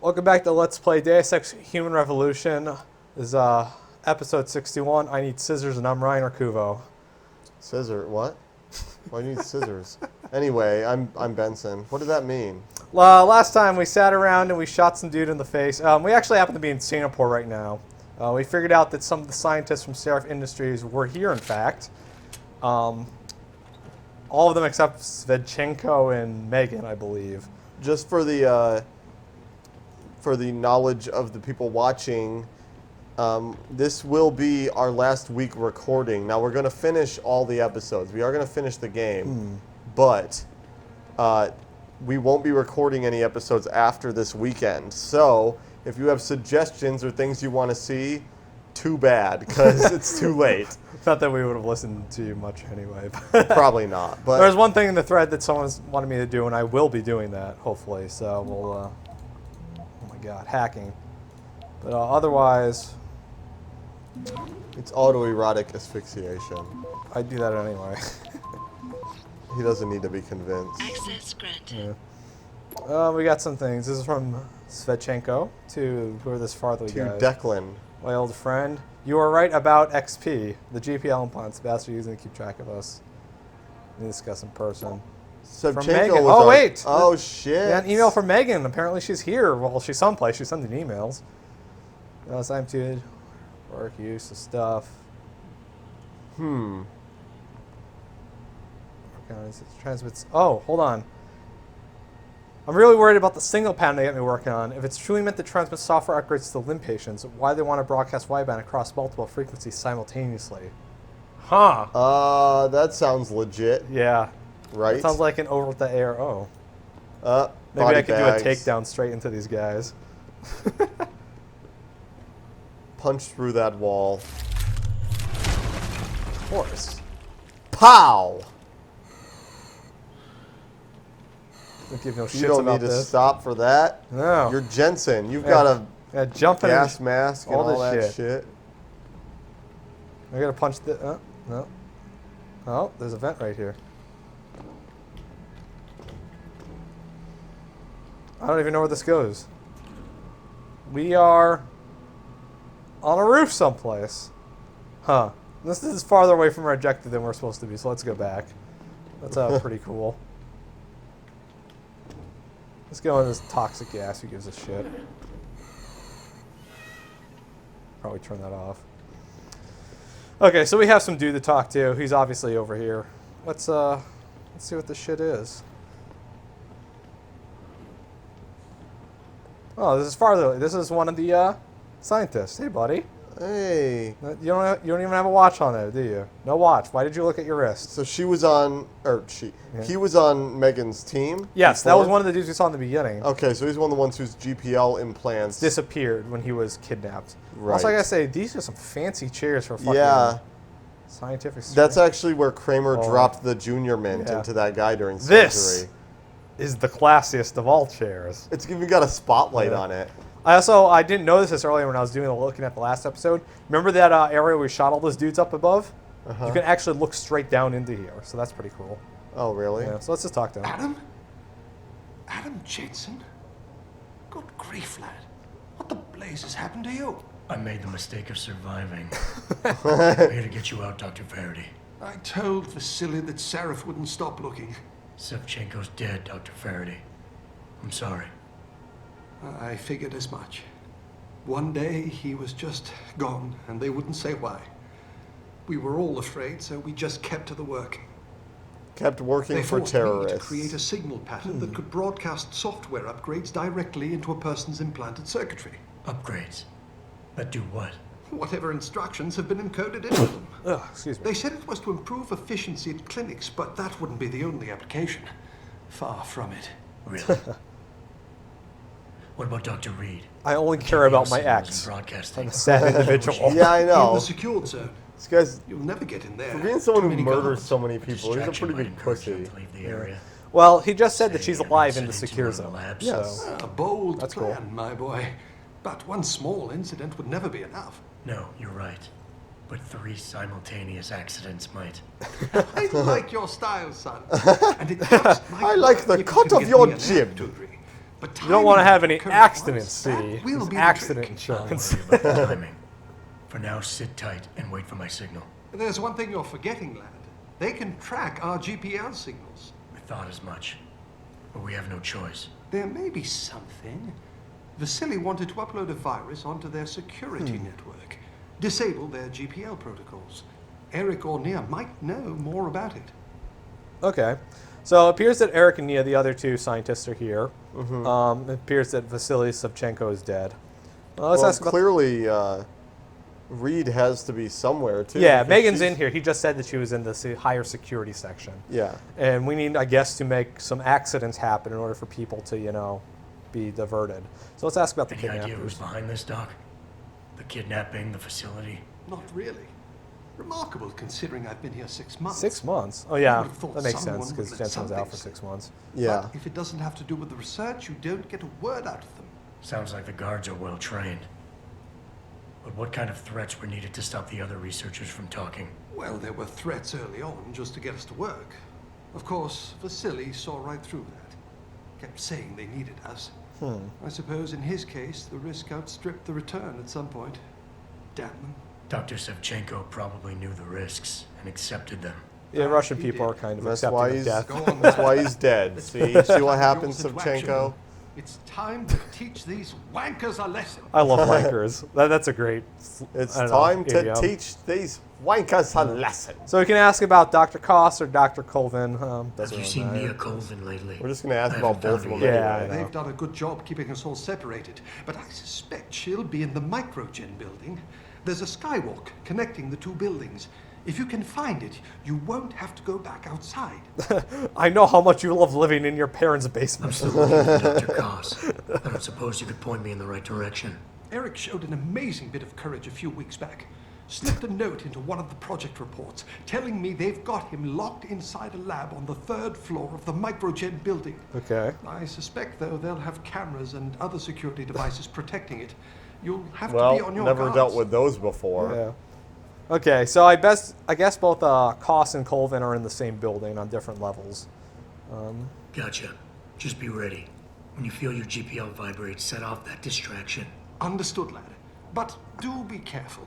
Welcome back to Let's Play Deus Ex Human Revolution. This is episode 61. I need scissors and I'm Ryan Arcuvo. Scissor? What? Why do you need scissors? Anyway, I'm Benson. What did that mean? Last time we sat around and we shot some dude in the face. We actually happen to be in Singapore right now. We figured out that some of the scientists from Seraph Industries were here, in fact. All of them except Svedchenko and Megan, I believe. Just for the knowledge of the people watching, this will be our last week recording. Now, we're going to finish all the episodes. We are going to finish the game, but we won't be recording any episodes after this weekend. So, if you have suggestions or things you want to see, too bad, because it's too late. Not that we would have listened to you much anyway. Probably not. But there's one thing in the thread that someone's wanted me to do, and I will be doing that, hopefully. So we'll... oh my god, hacking. But otherwise... it's autoerotic asphyxiation. I do that anyway. He doesn't need to be convinced. Access granted. Yeah. We got some things. This is from Svedchenko to whoever this fartherly guy is. Declan. My old friend. You are right about XP. The GPL implants bastard using to keep track of us. We discuss in person. From Megan. Oh, wait! Oh, shit. Yeah, an email from Megan. Apparently she's here. Well, she's someplace. She's sending emails. I'm to work use of stuff. Transmits. Oh, hold on. I'm really worried about the single pattern they get me working on. If it's truly meant to transmit software upgrades to the limb patients, why do they want to broadcast wideband across multiple frequencies simultaneously? Huh. That sounds legit. Yeah. Right? It sounds like an over-the-air. Oh. Maybe I could do a takedown straight into these guys. Punch through that wall. Of course. Pow! Don't give no shits You don't about need to this. stop for that. No. You're Jensen. You've got a jumping gas mask and all this that shit. I gotta punch the... no. Oh, there's a vent right here. I don't even know where this goes. We are on a roof someplace. Huh. This is farther away from our objective than we're supposed to be, so let's go back. That's pretty cool. Let's go in this toxic gas. Who gives a shit? Probably turn that off. Okay, so we have some dude to talk to. He's obviously over here. Let's see what this shit is. Oh, this is farther. This is one of the scientists. Hey, buddy. Hey. You don't even have a watch on there, do you? No watch. Why did you look at your wrist? So she was on, he was on Megan's team? Yes, before? that was one of the dudes we saw in the beginning. Okay, so he's one of the ones whose GPL implants Disappeared when he was kidnapped. Right. Also, I gotta say, these are some fancy chairs for fucking scientific surgery. That's actually where Kramer dropped the junior mint into that guy during surgery. This is the classiest of all chairs. It's even got a spotlight on it. I didn't notice this earlier when I was looking at the last episode. Remember that area where we shot all those dudes up above? You can actually look straight down into here, so that's pretty cool. Oh, really? Yeah, so let's just talk to him. Adam? Adam Jensen? Good grief, lad. What the blazes happened to you? I made the mistake of surviving. I'm here to get you out, Dr. Faraday. I told Vasily that Seraph wouldn't stop looking. Sevchenko's dead, Dr. Faraday. I'm sorry. I figured as much. One day he was just gone, and they wouldn't say why. We were all afraid, so we just kept to the work. Kept working They for forced me terrorists. to create a signal pattern that could broadcast software upgrades directly into a person's implanted circuitry. Upgrades? But do what? Whatever instructions have been encoded into them. Ugh, excuse me. They said it was to improve efficiency at clinics, but that wouldn't be the only application. Far from it. Really? What about Dr. Reed? I only care about my ex. Broadcasting. I'm a sad individual. Yeah, I In know. the secured zone. This guy's, You'll never get in there. for being someone Too who many murders guards. so many people, he's a Distraction pretty might big encourage him pussy. to leave the area. Well, he just said that she's Say, alive in I'm the sending secure to one of the zone. labs. Yes. A bold That's cool. plan, my boy. But one small incident would never be enough. No, you're right. But 3 simultaneous accidents might. I like your style, son. And it just might I like work the if you cut can of get your me an jib. app to agree. But You don't want to timing have any current accidents, wise, see? that will It's be the accident trick. Don't insurance. worry about the timing. For now, sit tight and wait for my signal. There's one thing you're forgetting, lad. They can track our GPL signals. I thought as much. But we have no choice. There may be something. Vasily wanted to upload a virus onto their security network, disable their GPL protocols. Eric or Nia might know more about it. Okay. So it appears that Eric and Nia, the other two scientists, are here. It appears that Vasily Savchenko is dead. Let's Well, ask about... clearly, Reed has to be somewhere too. Yeah, because Megan's she's- in here. He just said that she was in the higher security section. Yeah. And we need, I guess, to make some accidents happen in order for people to, be diverted. So let's ask about the Any idea who's kidnappers. behind this, Doc? The kidnapping, the facility? Not really. Remarkable considering I've been here 6 months. 6 months? Oh, I yeah. would have thought That makes someone sense would because let Jensen's out something for slip. 6 months. Yeah. But if it doesn't have to do with the research, you don't get a word out of them. Sounds like the guards are well trained. But what kind of threats were needed to stop the other researchers from talking? Well, there were threats early on just to get us to work. Of course, Vasily saw right through that. Kept saying they needed us. I suppose in his case, the risk outstripped the return at some point. Damn them. Dr. Savchenko probably knew the risks and accepted them. Yeah, Russian he people did. are kind of That's accepting why of he's death. Go on, that's lad. why he's dead. Let's See, put see what yours happens, into action. Savchenko. It's time to teach these wankers a lesson. I love wankers. That's a great. It's I don't know, time to idiom. teach these wankers a lesson. So we can ask about Dr. Koss or Dr. Colvin. Have Doesn't you really seen matter. Nia Colvin lately? We're just gonna ask I about haven't both of found them her Yeah, anyway. I know. They've done a good job keeping us all separated, but I suspect she'll be in the Microgen building. There's a skywalk connecting the two buildings. If you can find it, you won't have to go back outside. I know how much you love living in your parents' I'm basement. still looking for Dr. Koss. I don't suppose you could point me in the right direction. Eric showed an amazing bit of courage a few weeks back. Slipped a note into one of the project reports telling me they've got him locked inside a lab on the 3rd floor of the Microgen building. Okay. I suspect, though, they'll have cameras and other security devices protecting it. You'll have to be Well, on your never guards. dealt with those before. Yeah. Okay, so I guess both Koss and Colvin are in the same building on different levels. Gotcha. Just be ready. When you feel your GPL vibrate, set off that distraction. Understood, lad. But do be careful.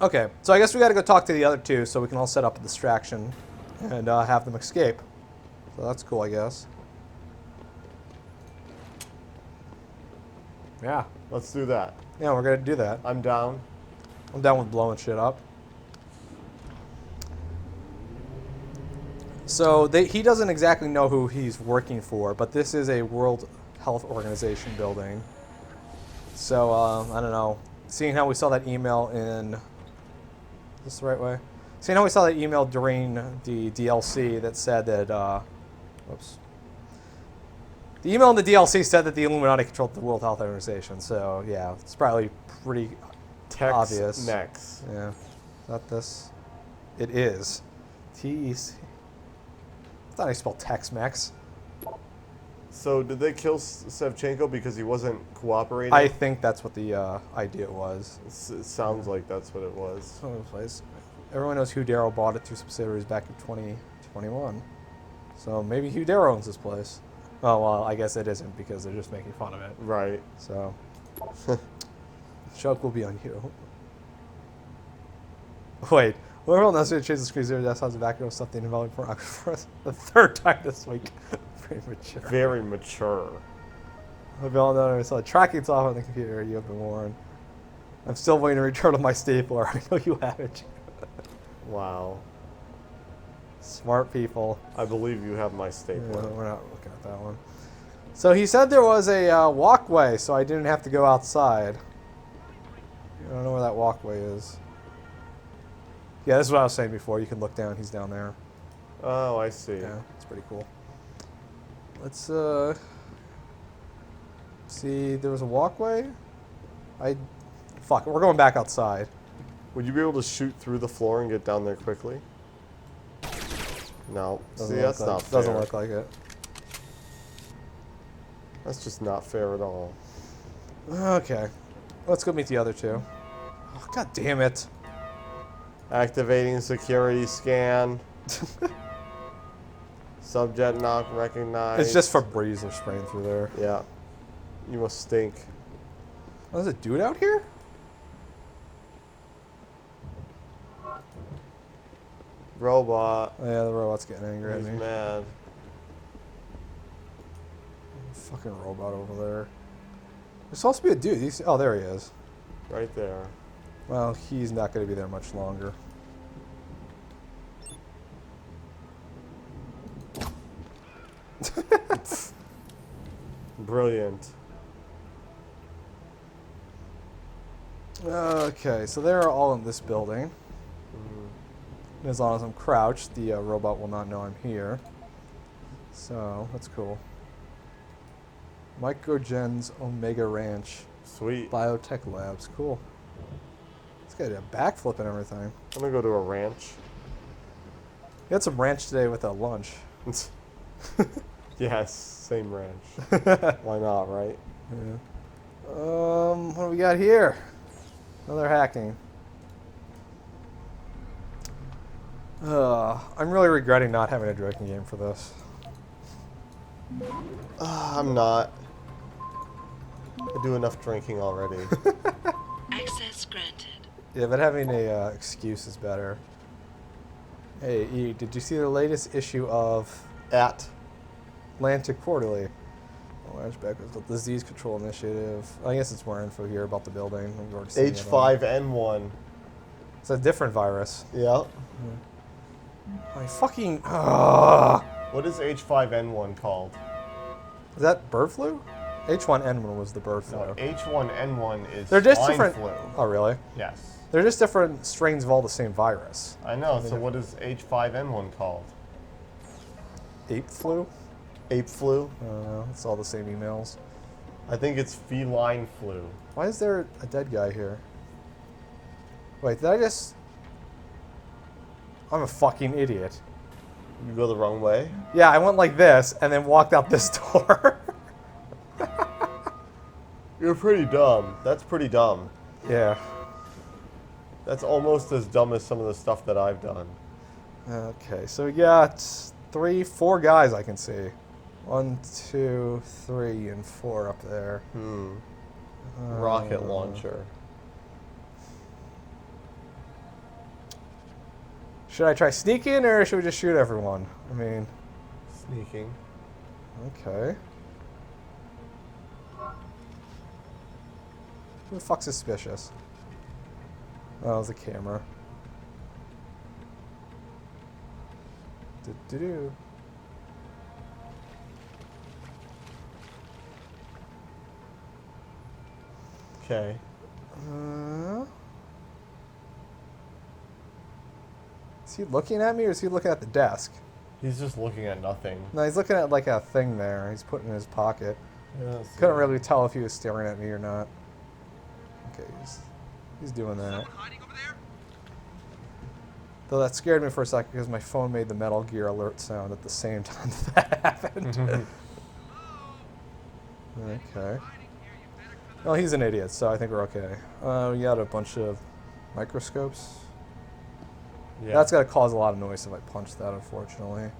Okay, so I guess we got to go talk to the other two so we can all set up a distraction and have them escape. So that's cool, I guess. Yeah. Let's do that. Yeah, we're going to do that. I'm down. I'm down with blowing shit up. So he doesn't exactly know who he's working for, but this is a World Health Organization building. So, I don't know. Seeing how we saw that email in... Is this the right way? Seeing how we saw that email during the DLC that said that... whoops. The email in the DLC said that the Illuminati controlled the World Health Organization, so yeah, it's probably pretty Tex obvious. Mex. Yeah. Is that this? It is. T-E-C. I thought I spelled Tex-Mex. So did they kill Savchenko because he wasn't cooperating? I think that's what the idea was. It sounds like that's what it was. Some other place. Everyone knows Hugh Darrow bought it through subsidiaries back in 2021. So maybe Hugh Darrow owns this place. Oh, well, I guess it isn't because they're just making fun of it. Right. So, joke will be on you. Wait, whoever else to change the screen zero that sounds back of something involving pornography for us the 3rd time this week. Very mature. Very mature. Hope you all know I saw the tracking's off on the computer. You have been warned. I'm still waiting to return to my stapler. I know you haven't. Wow. Smart people. I believe you have my Yeah, stapler. we're not looking at that one. So he said there was a walkway, so I didn't have to go outside. I don't know where that walkway is. Yeah, this is what I was saying before. You can look down. He's down there. Oh, I see. Yeah, it's pretty cool. Let's see. There was a walkway. Fuck. We're going back outside. Would you be able to shoot through the floor and get down there quickly? No. Doesn't See, look that's like, not fair. Doesn't look like it. That's just not fair at all. Okay. Let's go meet the other two. Oh, God damn it. Activating security scan. Subject not recognized. It's just Febreze they're spraying through there. Yeah. You must stink. Oh, there's a dude out here? Robot. Oh, yeah, the robot's getting angry at He's me. mad. Fucking robot over there. There's supposed to be a dude. Oh, there he is. Right there. Well, he's not going to be there much longer. Brilliant. Okay, so they're all in this building. And as long as I'm crouched, the robot will not know I'm here. So, that's cool. Microgen's Omega Ranch. Sweet. Biotech Labs. Cool. This guy did a backflip and everything. I'm gonna go to a ranch. He had some ranch today with a lunch. Yes, same ranch. Why not, right? Yeah. What do we got here? Another hacking. I'm really regretting not having a drinking game for this. I'm not. I do enough drinking already. Access granted. Yeah, but having a excuse is better. Hey, E, did you see the latest issue of At. Atlantic Quarterly? Flashback with the Disease Control Initiative. I guess it's more info here about the building. We've already seen it on- H5N1. It's a different virus. Yep. I fucking. What is H5N1 called? Is that bird flu? H1N1 was the bird flu. No, H1N1 is They're just swine different. flu. Oh, really? Yes. They're just different strains of all the same virus. I know, so what is H5N1 called? Ape flu? Ape flu? I don't know. It's all the same emails. I think it's feline flu. Why is there a dead guy here? Wait, did I just... I'm a fucking idiot. You go the wrong way? Yeah, I went like this and then walked out this door. You're pretty dumb. That's pretty dumb. Yeah. That's almost as dumb as some of the stuff that I've done. Okay, so we got 4 guys I can see. 1, 2, 3, and 4 up there. Rocket launcher. Should I try sneaking or should we just shoot everyone? I mean, Sneaking. okay. Who the fuck's suspicious? Oh, it was a camera. Do-do-do. Okay. Is he looking at me or is he looking at the desk? He's just looking at nothing. No, he's looking at like a thing there. He's putting it in his pocket. Yeah, Couldn't really tell if he was staring at me or not. Okay, he's doing that. Though that scared me for a second because my phone made the Metal Gear alert sound at the same time that happened. Okay. Well, he's an idiot, so I think we're okay. We got a bunch of microscopes. Yeah. That's going to cause a lot of noise if I punch that, unfortunately.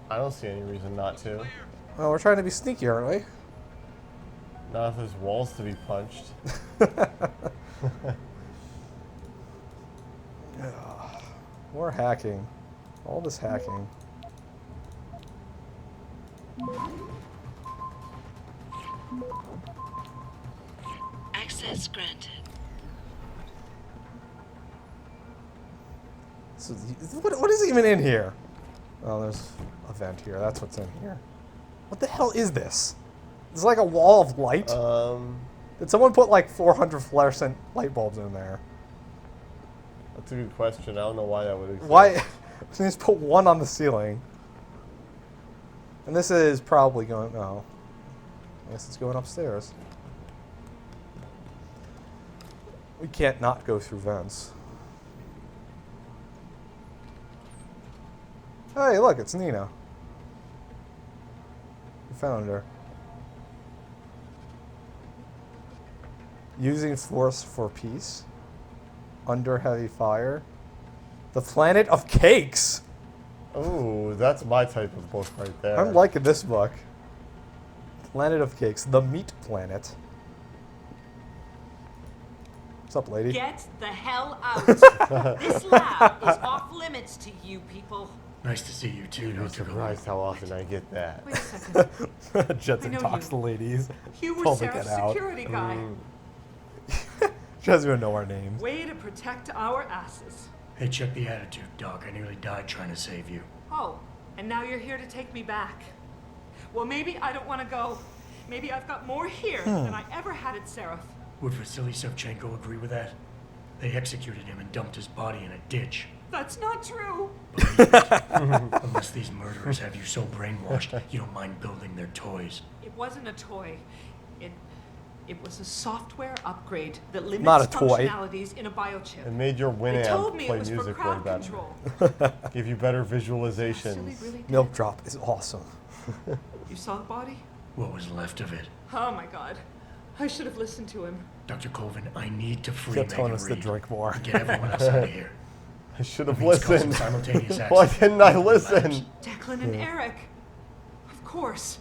I don't see any reason not to. Well, we're trying to be sneaky, aren't we? Not if there's walls to be punched. More hacking. All this hacking. Access granted. So, what is even in here? Oh, there's a vent here. That's what's in here. What the hell is this? It's like a wall of light. Did someone put like 400 fluorescent light bulbs in there? That's a good question. I don't know why that would exist. Why? Just put one on the ceiling. And this is probably going. Oh, I guess it's going upstairs. We can't not go through vents. Hey, look, it's Nina. We found her. Using force for peace. Under heavy fire. The planet of cakes. Oh, that's my type of book right there. I'm liking this book. Planet of Cakes. The Meat Planet. What's up, lady? Get the hell out. This lab is off limits to you people. Nice to see you too, You'd be Dr. Gold. surprised how often I get that. Wait a second. Jensen I know talks you. to ladies. You were Told me to Sarah's get out. security guy. She doesn't even know our names. Way to protect our asses. Hey, check the attitude, Doc. I nearly died trying to save you. Oh, and now you're here to take me back. Well, maybe I don't want to go. Maybe I've got more here than I ever had at Seraph. Would Vasily Savchenko agree with that? They executed him and dumped his body in a ditch. That's not true. Unless these murderers have you so brainwashed, you don't mind building their toys. It wasn't a toy. It was a software upgrade that limits Not a toy. functionalities in a biochip. It made your They told Winamp me play it was for music way crowd better. control. Give you better Silly visualizations. really did. Milk drop is awesome. You saw the body? What was left of it? Oh my god. I should have listened to him. Dr. Colvin, I need to free Kept telling Megan us to Reed drink more. and get everyone else out of here. I should have It means causing listened. simultaneous Why access didn't I to the labs. listen? Declan and Eric. Of course.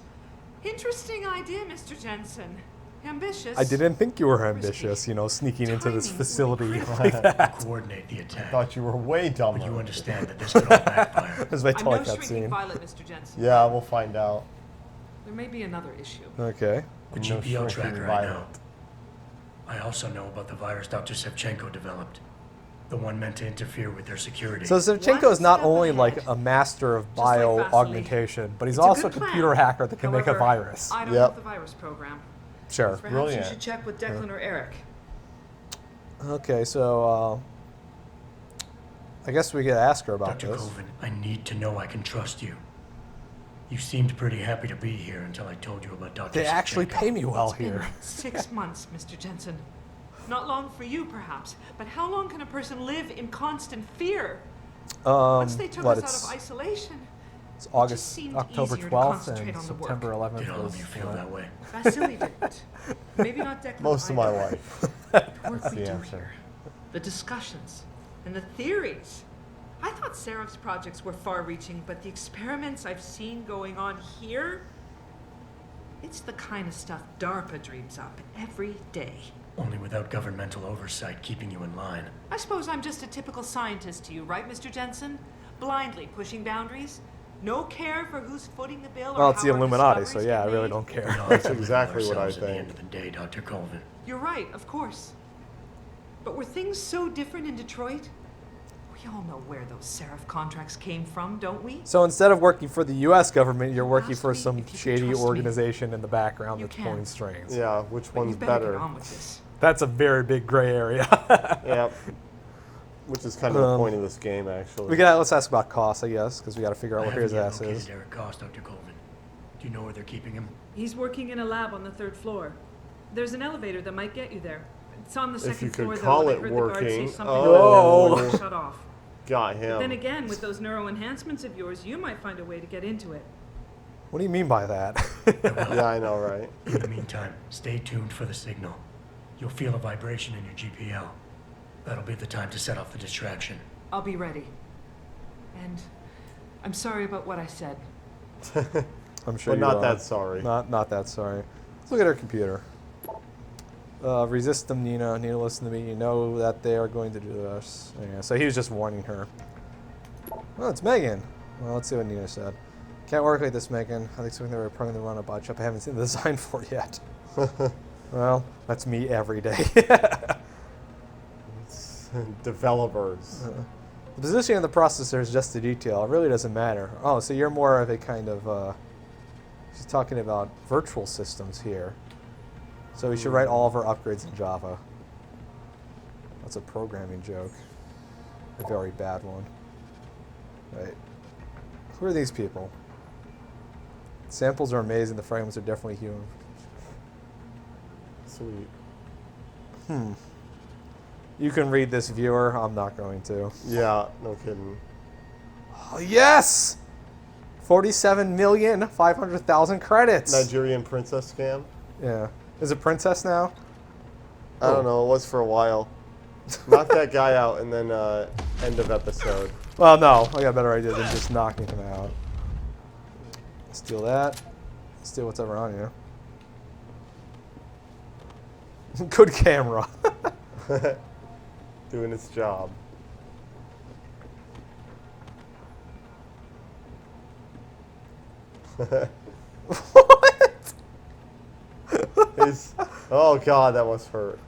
Interesting idea, Mr. Jensen. Ambitious. I didn't think you were Risky. ambitious, sneaking into this Timing facility will be like that. Coordinate the attack. Thought you were way dumber. But you understand that this could all backfire. As I I'm tell no that shrinking scene. violet, Mr. Jensen. Yeah, we'll find out. There may be another issue. Okay. The No GPL shrinking tracker I violet. know. I also know about the virus Dr. Savchenko developed. The one meant to interfere with their security. So Savchenko is not step only ahead. like a master of Just like bio Vasily. augmentation, but he's It's a also a good computer plan. hacker that can make a However, virus. I don't Yep. have the virus program. Sure. Perhaps Brilliant. you should check with Declan or Eric. Okay, so I guess we could ask her about Dr. this. Colvin, I need to know I can trust you. You seemed pretty happy to be here until I told you about Dr. They actually Savchenko. Oh, pay me well It's been here. 6 months, Mr. Jensen. Not long for you, perhaps, but how long can a person live in constant fear? Once they took what, us it's, out of isolation, it's just August, seemed October easier to 12th concentrate and on the work. September 11th Did all was of you feel that way? Vasily didn't. Maybe not Declan. Most of my either. life. The work That's we the do answer. here, the discussions, and the theories. I thought Seraph's projects were far-reaching, but the experiments I've seen going on here, it's the kind of stuff DARPA dreams up every day. Only without governmental oversight keeping you in line. I suppose I'm just a typical scientist to you, right, Mr. Jensen? Blindly pushing boundaries, no care for who's footing the bill or Well, it's how the our Illuminati, so discoveries yeah, I get really made. don't We care. all That's have to live exactly what I ourselves At the think. end of the day, Dr. Colvin. You're right, of course. But were things so different in Detroit? We all know where those Seraph contracts came from, don't we? So instead of working for the U.S. government, you're working Ask for me some if you can shady trust me. organization in the background You that's can. pulling strings. Yeah, which But one's you better better? get on with this. That's a very big gray area. Yep. Which is kind of the point of this game, actually. Let's ask about costs, I guess, because we got to figure out I what haven't his yet ass located is. Eric Goss, Dr. Colvin. Do you know where they're keeping him? He's working in a lab on the 3rd floor. There's an elevator that might get you there. It's on the If you second could floor, call though. it I heard the guards say working. something Oh. about the shut off. Got Then him. again, with those neuro enhancements of yours, you might find a way to get into it. What do you mean by that? Yeah, I know, right? In the meantime, stay tuned for the signal. You'll feel a vibration in your GPL. That'll be the time to set off the distraction. I'll be ready. And I'm sorry about what I said. I'm sure But you not are. that sorry. Not that sorry. Let's look at her computer. Resist them, Nina. Nina, listen to me. You know that they are going to do this. Yeah, so he was just warning her. Oh, it's Megan. Well, let's see what Nina said. Can't work like this, Megan. I think something they were planning to run a bunch up. I haven't seen the design for it yet. Well, that's me every day. Developers. The positioning of the processor is just a detail. It really doesn't matter. Oh, so you're more of a kind of, she's talking about virtual systems here. So we should write all of our upgrades in Java. That's a programming joke. A very bad one. Right. Who are these people? Samples are amazing. The fragments are definitely human. Sweet. You can read this, viewer. I'm not going to. Yeah, no kidding. Oh, yes! 47,500,000 credits. Nigerian princess scam? Yeah. Is it Princess now? I don't know. It was for a while. Knock that guy out and then end of episode. Well, no. I got a better idea than just knocking him out. Steal that. Steal whatever on you. Good camera. Doing its job. What? Oh god, that must hurt.